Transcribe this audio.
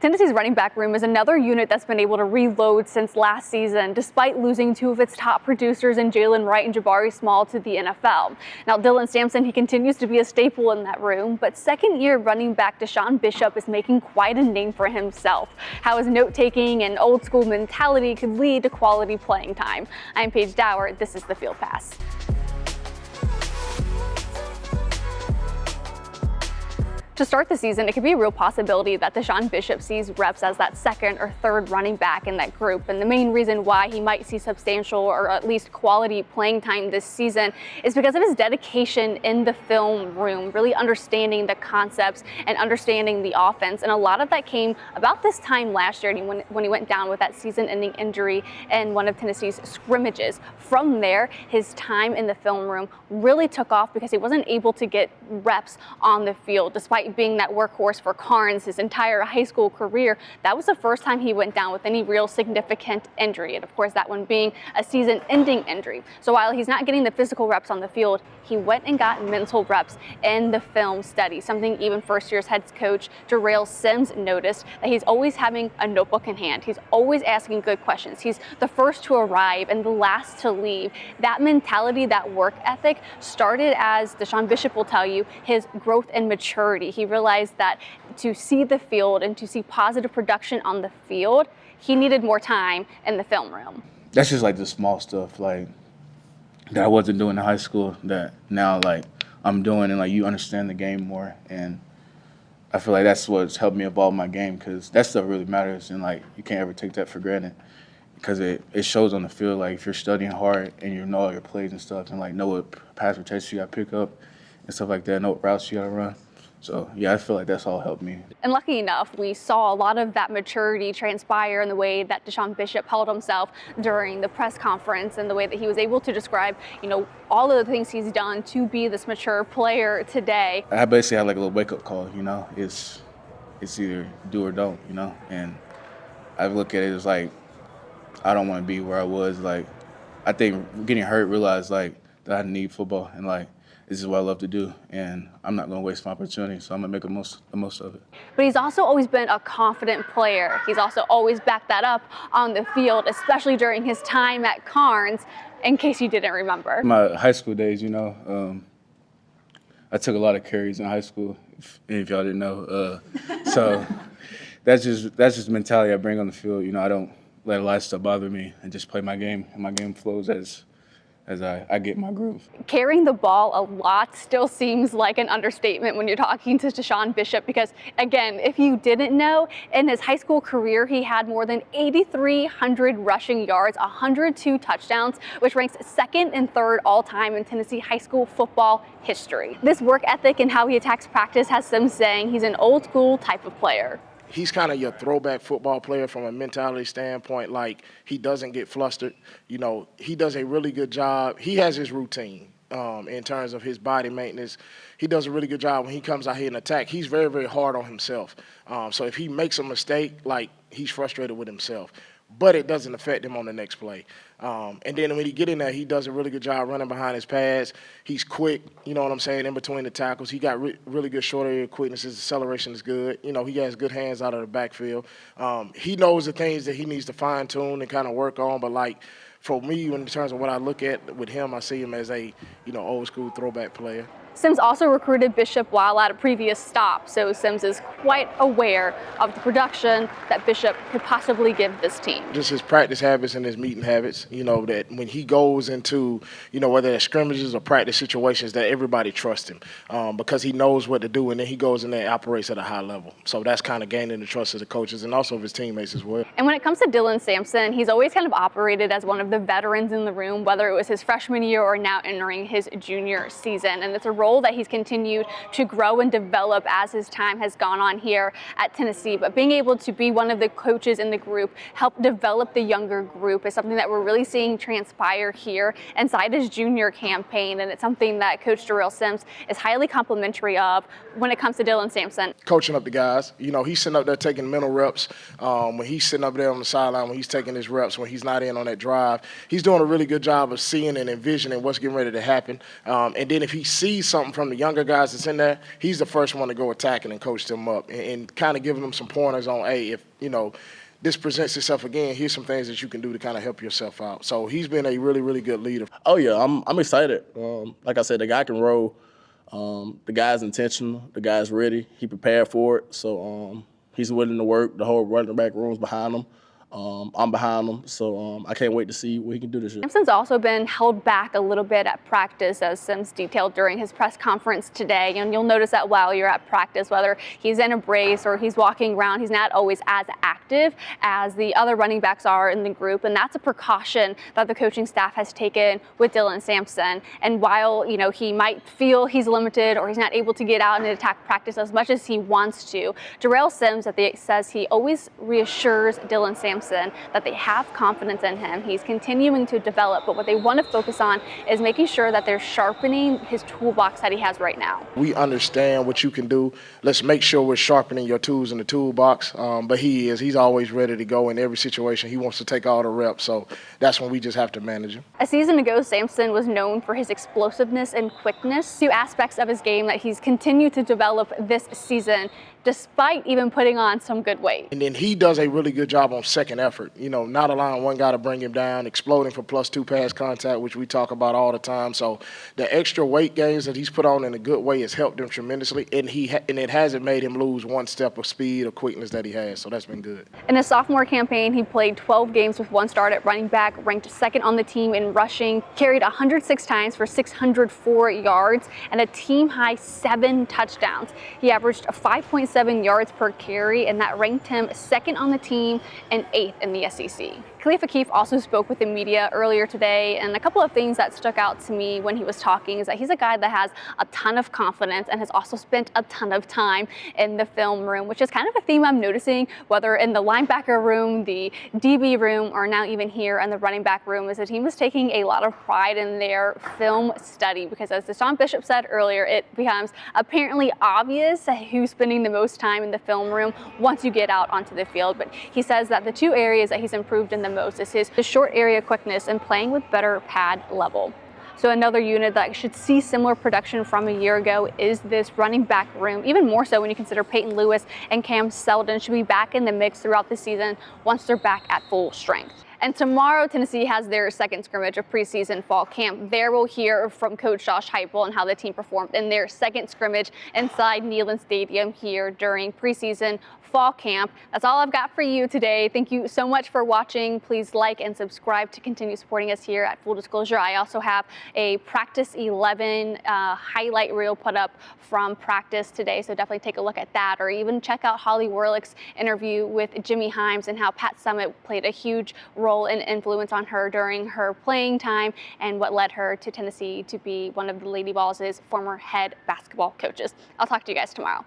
Tennessee's running back room is another unit that's been able to reload since last season, despite losing two of its top producers in Jalen Wright and Jabari Small to the NFL. Now, Dylan Sampson, he continues to be a staple in that room, but second-year running back DeSean Bishop is making quite a name for himself. How his note-taking and old-school mentality could lead to quality playing time. I'm Paige Dower. This is the Field Pass. To start the season, it could be a real possibility that DeSean Bishop sees reps as that second or third running back in that group. And the main reason why he might see substantial or at least quality playing time this season is because of his dedication in the film room, really understanding the concepts and understanding the offense. And a lot of that came about this time last year when he went down with that season-ending injury in one of Tennessee's scrimmages. From there, his time in the film room really took off because he wasn't able to get reps on the field. Despite being that workhorse for Carnes his entire high school career, that was the first time he went down with any real significant injury. And of course, that one being a season-ending injury. So while he's not getting the physical reps on the field, he went and got mental reps in the film study, something even first-year head coach DeSean Sims noticed, that he's always having a notebook in hand. He's always asking good questions. He's the first to arrive and the last to leave. That mentality, that work ethic started, as DeSean Bishop will tell you, his growth and maturity. He realized that to see the field and to see positive production on the field, he needed more time in the film room. That's just like the small stuff, like that I wasn't doing in high school that now like I'm doing, and like you understand the game more. And I feel like that's what's helped me evolve my game, because that stuff really matters, and like you can't ever take that for granted, because it shows on the field. Like if you're studying hard and you know all your plays and stuff, and like know what pass rotation you got to pick up and stuff like that, know what routes you got to run. So, yeah, I feel like that's all helped me. And lucky enough, we saw a lot of that maturity transpire in the way that DeSean Bishop held himself during the press conference, and the way that he was able to describe, all of the things he's done to be this mature player today. I basically had like a little wake-up call, It's either do or don't, And I look at it as like, I don't want to be where I was. Like, I think getting hurt, realized like that I need football, and like, this is what I love to do, and I'm not going to waste my opportunity, so I'm going to make the most of it. But he's also always been a confident player. He's also always backed that up on the field, especially during his time at Carnes, in case you didn't remember. My high school days, I took a lot of carries in high school, if y'all didn't know. So that's just the mentality I bring on the field. I don't let a lot of stuff bother me, and just play my game, and my game flows as I get my groove. Carrying the ball a lot still seems like an understatement when you're talking to DeSean Bishop, because, again, if you didn't know, in his high school career, he had more than 8,300 rushing yards, 102 touchdowns, which ranks second and third all-time in Tennessee high school football history. This work ethic and how he attacks practice has Sims saying he's an old-school type of player. He's kind of your throwback football player from a mentality standpoint. Like, he doesn't get flustered. He does a really good job. He has his routine in terms of his body maintenance. He does a really good job when he comes out here and attack. He's very, very hard on himself. So if he makes a mistake, like, he's frustrated with himself. But it doesn't affect him on the next play. And then when he get in there, he does a really good job running behind his pads. He's quick, in between the tackles. He got really good short area quickness. His acceleration is good. He has good hands out of the backfield. He knows the things that he needs to fine-tune and kind of work on. But, like, for me, in terms of what I look at with him, I see him as a, old-school throwback player. Sims also recruited Bishop while at a previous stop, so Sims is quite aware of the production that Bishop could possibly give this team. Just his practice habits and his meeting habits, that when he goes into, whether it's scrimmages or practice situations, that everybody trusts him because he knows what to do, and then he goes in there and operates at a high level. So that's kind of gaining the trust of the coaches and also of his teammates as well. And when it comes to Dylan Sampson, he's always kind of operated as one of the veterans in the room, whether it was his freshman year or now entering his junior season. And it's a role that he's continued to grow and develop as his time has gone on here at Tennessee. But being able to be one of the coaches in the group, help develop the younger group, is something that we're really seeing transpire here inside his junior campaign. And it's something that Coach DeSean Sims is highly complimentary of when it comes to Dylan Sampson. Coaching up the guys. He's sitting up there taking mental reps. When he's sitting up there on the sideline, when he's taking his reps, when he's not in on that drive, he's doing a really good job of seeing and envisioning what's getting ready to happen. And then if he sees something from the younger guys that's in there, he's the first one to go attacking and coach them up and kind of giving them some pointers on, hey, if, this presents itself again, here's some things that you can do to kind of help yourself out. So he's been a really, really good leader. Oh, yeah, I'm excited. Like I said, the guy can roll. The guy's intentional. The guy's ready. He prepared for it. So he's willing to work. The whole running back room's behind him. I'm behind him, so I can't wait to see what he can do this year. Simpson's also been held back a little bit at practice, as Sims detailed during his press conference today. And you'll notice that while you're at practice, whether he's in a brace or he's walking around, he's not always as active as the other running backs are in the group. And that's a precaution that the coaching staff has taken with Dylan Sampson. And while, he might feel he's limited or he's not able to get out and attack practice as much as he wants to, Darrell Sims says he always reassures Dylan Sampson that they have confidence in him. He's continuing to develop, but what they want to focus on is making sure that they're sharpening his toolbox that he has right now. We understand what you can do. Let's make sure we're sharpening your tools in the toolbox. But he's always ready to go in every situation. He wants to take all the reps, so that's when we just have to manage him. A season ago, Sampson was known for his explosiveness and quickness, two aspects of his game that he's continued to develop this season, despite even putting on some good weight. And then he does a really good job on second effort, not allowing one guy to bring him down, exploding for +2 pass contact, which we talk about all the time. So the extra weight gains that he's put on in a good way has helped him tremendously, and it hasn't made him lose one step of speed or quickness that he has, so that's been good. In his sophomore campaign, he played 12 games with one start at running back, ranked second on the team in rushing, carried 106 times for 604 yards, and a team-high 7 touchdowns. He averaged 5.7 yards per carry, and that ranked him second on the team and 8th in the SEC. Khalifa Keefe also spoke with the media earlier today, and a couple of things that stuck out to me when he was talking is that he's a guy that has a ton of confidence and has also spent a ton of time in the film room, which is kind of a theme I'm noticing, whether in the linebacker room, the DB room, or now even here in the running back room, is the team is taking a lot of pride in their film study, because as DeSean Bishop said earlier, it becomes apparently obvious who's spending the most time in the film room once you get out onto the field. But he says that the two areas that he's improved in the most is his short area quickness and playing with better pad level. So another unit that should see similar production from a year ago is this running back room, even more so when you consider Peyton Lewis and Cam Seldon should be back in the mix throughout the season once they're back at full strength. And tomorrow, Tennessee has their second scrimmage of preseason fall camp. There we'll hear from Coach Josh Heupel and how the team performed in their second scrimmage inside Neyland Stadium here during preseason fall camp. That's all I've got for you today. Thank you so much for watching. Please like and subscribe to continue supporting us here at Full Disclosure. I also have a practice 11 highlight reel put up from practice today, so definitely take a look at that, or even check out Holly Warlick's interview with Jimmy Himes and how Pat Summitt played a huge role and influence on her during her playing time and what led her to Tennessee to be one of the Lady Vols' former head basketball coaches. I'll talk to you guys tomorrow.